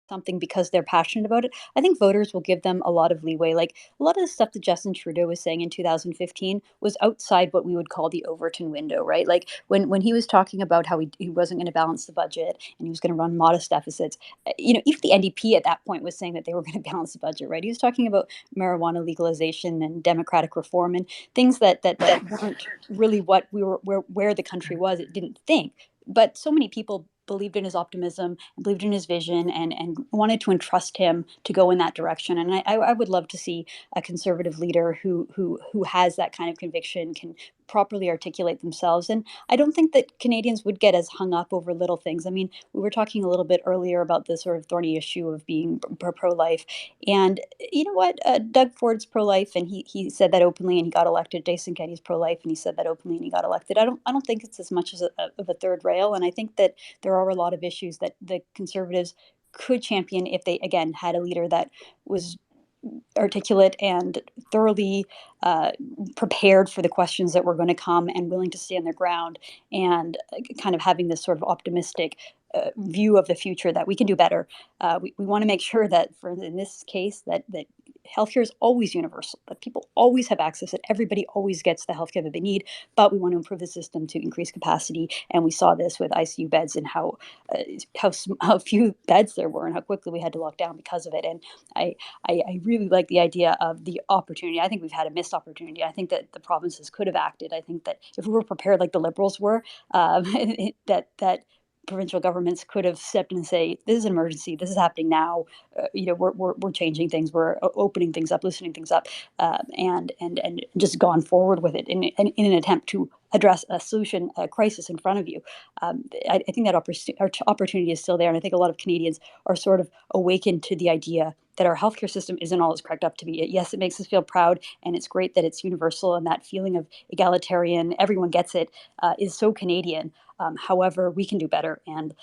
something because they're passionate about it, I think voters will give them a lot of leeway. Like a lot of the stuff that Justin Trudeau was saying in 2015 was outside what we would call the Overton window, right? Like when he was talking about how he wasn't going to balance the budget and he was going to run modest deficits, even the NDP at that point was saying that they were going to balance the budget, right? He was talking about marijuana legalization and democratic reform and things that weren't really what we were where the country was. It didn't think, but so many people believed in his optimism and believed in his vision and wanted to entrust him to go in that direction. And I would love to see a conservative leader who has that kind of conviction, can properly articulate themselves. And I don't think that Canadians would get as hung up over little things. I mean, we were talking a little bit earlier about the sort of thorny issue of being pro-life. And you know what? Doug Ford's pro-life, and he said that openly, and he got elected. Jason Kenney's pro-life, and he said that openly, and he got elected. I don't think it's as much as of a third rail. And I think that there are a lot of issues that the Conservatives could champion if they again had a leader that was articulate and thoroughly uh, prepared for the questions that were going to come and willing to stand their ground and kind of having this sort of optimistic view of the future that we can do better. We want to make sure that, for in this case, that healthcare is always universal, that people always have access, that everybody always gets the healthcare that they need. But we want to improve the system to increase capacity, and we saw this with ICU beds and uh, how few beds there were and how quickly we had to lock down because of it. And I I really like the idea of the opportunity. I think we've had a missed opportunity. I think that the provinces could have acted. I think that if we were prepared like the Liberals were, that provincial governments could have stepped in and say, this is an emergency, this is happening now. We're changing things, we're opening things up, loosening things up, and just gone forward with it in an attempt to address a solution, a crisis in front of you. I think that opportunity is still there, and I think a lot of Canadians are sort of awakened to the idea that our healthcare system isn't all it's cracked up to be. Yes, it makes us feel proud, and it's great that it's universal, and that feeling of egalitarian, everyone gets it, is so Canadian. However, we can do better, and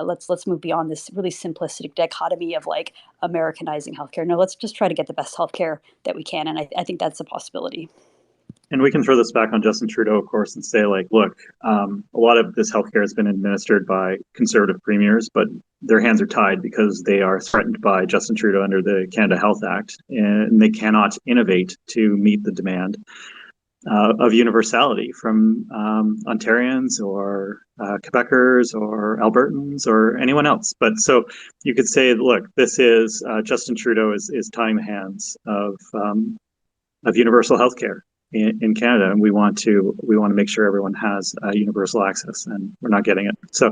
let's move beyond this really simplistic dichotomy of like Americanizing healthcare. No, let's just try to get the best healthcare that we can, and I think that's a possibility. And we can throw this back on Justin Trudeau, of course, and say, like, look, a lot of this healthcare has been administered by conservative premiers, but their hands are tied because they are threatened by Justin Trudeau under the Canada Health Act, and they cannot innovate to meet the demand of universality from Ontarians or Quebecers or Albertans or anyone else. But so you could say, look, this is Justin Trudeau is tying the hands of universal healthcare in Canada, and we want to make sure everyone has universal access, and we're not getting it. So,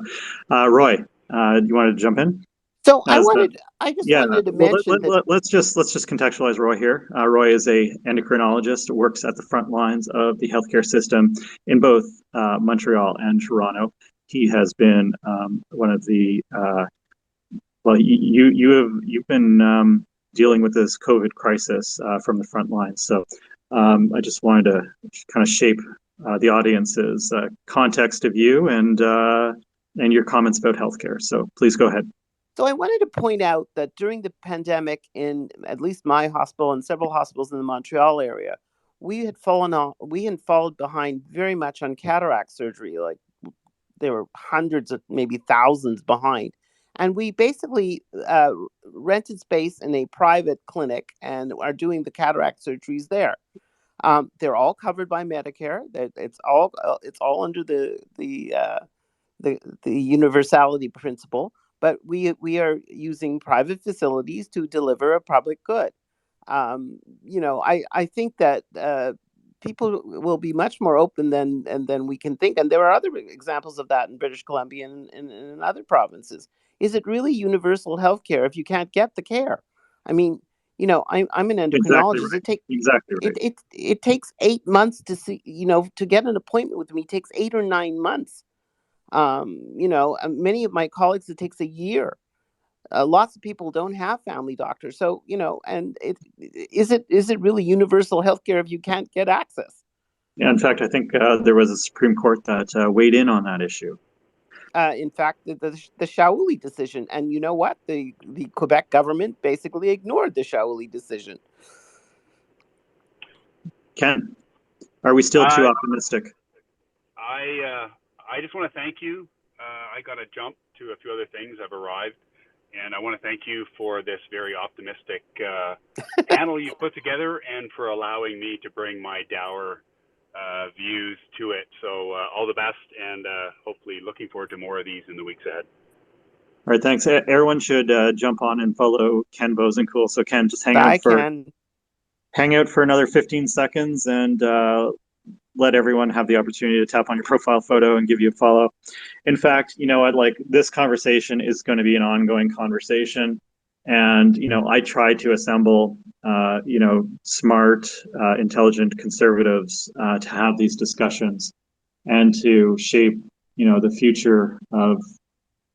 Roy, you wanted to jump in? So I just wanted to mention that. Let's just contextualize Roy here. Roy is a endocrinologist, works at the front lines of the healthcare system in both Montreal and Toronto. He has been one of the you've been dealing with this COVID crisis from the front lines. So I just wanted to kind of shape the audience's context of you and your comments about healthcare. So please go ahead. So I wanted to point out that during the pandemic, in at least my hospital and several hospitals in the Montreal area, we had fallen behind very much on cataract surgery. Like there were hundreds of maybe thousands behind. And we basically rented space in a private clinic and are doing the cataract surgeries there. They're all covered by Medicare. It's all under the universality principle. But we are using private facilities to deliver a public good. I think that people will be much more open than we can think. And there are other examples of that in British Columbia and in other provinces. Is it really universal health care if you can't get the care? I mean, I'm an endocrinologist. Exactly right. It takes 8 months to see, to get an appointment with me. It takes 8 or 9 months. Many of my colleagues, it takes a year. Lots of people don't have family doctors. So, and is it really universal healthcare if you can't get access? Yeah, in fact, I think there was a Supreme Court that weighed in on that issue. In fact, the Shaoli decision. And you know what? The Quebec government basically ignored the Shaoli decision. Ken, are we still too optimistic? I just want to thank you. I got to jump to a few other things. I've arrived. And I want to thank you for this very optimistic panel you've put together and for allowing me to bring my dour views to it. So all the best, and hopefully looking forward to more of these in the weeks ahead. All right, thanks. Everyone should jump on and follow Ken Bosencool. So Ken, just hang out for another 15 seconds and let everyone have the opportunity to tap on your profile photo and give you a follow. In fact, you know what, like this conversation is going to be an ongoing conversation. And, you know, I try to assemble, you know, smart, intelligent conservatives to have these discussions and to shape, you know, the future of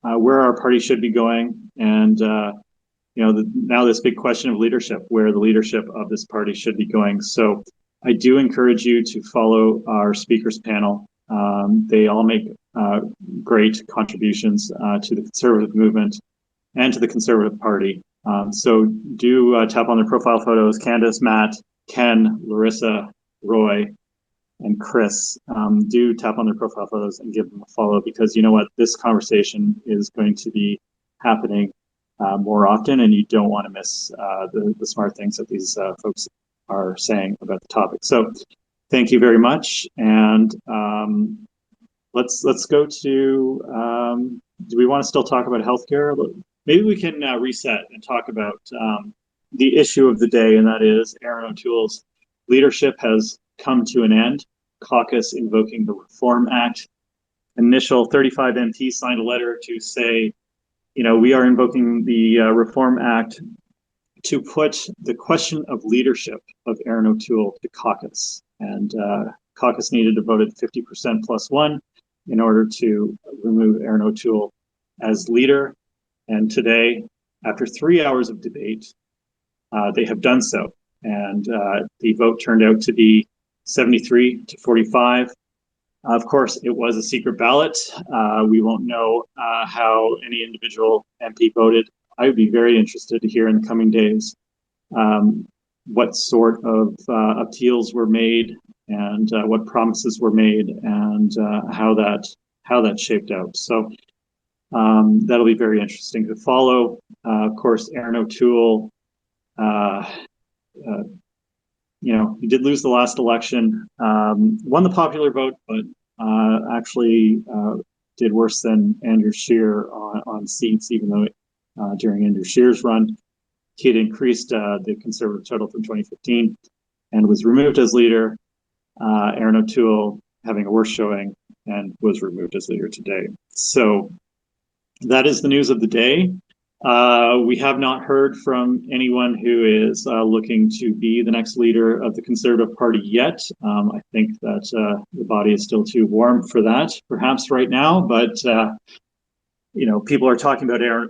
where our party should be going. And, you know, now this big question of leadership, where the leadership of this party should be going. So I do encourage you to follow our speakers panel. They all make great contributions to the conservative movement and to the Conservative Party. So do tap on their profile photos. Candace, Matt, Ken, Larissa, Roy, and Chris. Do tap on their profile photos and give them a follow, because you know what? This conversation is going to be happening more often, and you don't want to miss the smart things that these folks are saying about the topic. So thank you very much. And let's go to, do we want to still talk about healthcare? Maybe we can reset and talk about the issue of the day, and that is Erin O'Toole's leadership has come to an end. Caucus invoking the Reform Act. Initial 35 MPs signed a letter to say, you know, we are invoking the Reform Act to put the question of leadership of Erin O'Toole to caucus. And caucus needed to vote at 50% plus one in order to remove Erin O'Toole as leader. And today, after 3 hours of debate, they have done so. And the vote turned out to be 73 to 45. Of course, it was a secret ballot. We won't know how any individual MP voted. I would be very interested to hear in the coming days what sort of appeals were made and what promises were made and how that shaped out. So that'll be very interesting to follow. Of course, Erin O'Toole, you know, he did lose the last election, won the popular vote, but actually did worse than Andrew Scheer on seats, even though during Andrew Scheer's run, he had increased the Conservative total from 2015 and was removed as leader. Erin O'Toole having a worse showing and was removed as leader today. So that is the news of the day. We have not heard from anyone who is looking to be the next leader of the Conservative Party yet. I think that the body is still too warm for that, perhaps right now. But you know, people are talking about Erin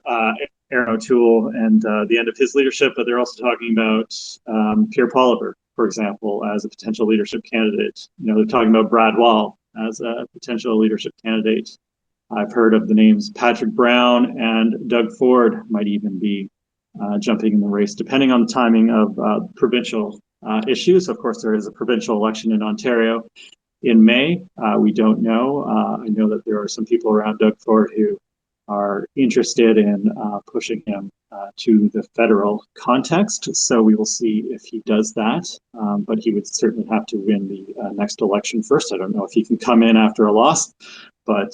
O'Toole and the end of his leadership, but they're also talking about Pierre Poilievre, for example, as a potential leadership candidate. You know, they're talking about Brad Wall as a potential leadership candidate. I've heard of the names Patrick Brown and Doug Ford might even be jumping in the race, depending on the timing of provincial issues. Of course, there is a provincial election in Ontario in May. We don't know. I know that there are some people around Doug Ford who are interested in pushing him to the federal context. So we will see if he does that. But he would certainly have to win the next election first. I don't know if he can come in after a loss, but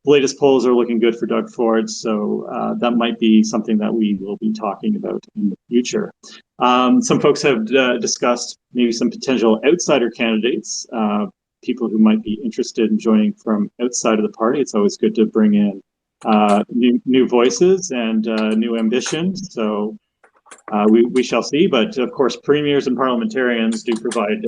the latest polls are looking good for Doug Ford, so that might be something that we will be talking about in the future. Some folks have discussed maybe some potential outsider candidates, people who might be interested in joining from outside of the party. It's always good to bring in new voices and new ambitions. So we shall see. But of course, premiers and parliamentarians do provide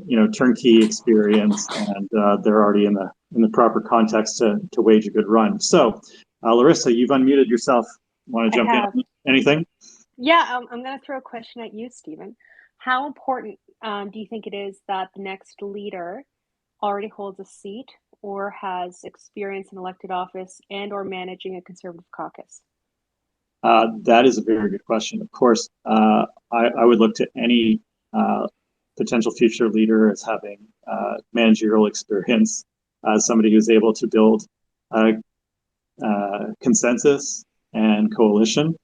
you know, turnkey experience, and they're already in the proper context to wage a good run. So, Larissa, you've unmuted yourself. Want to jump in? Anything? Yeah, I'm going to throw a question at you, Stephen. How important do you think it is that the next leader already holds a seat or has experience in elected office and or managing a Conservative caucus? That is a very good question. Of course, I would look to any potential future leader as having managerial experience, somebody who's able to build consensus and coalition.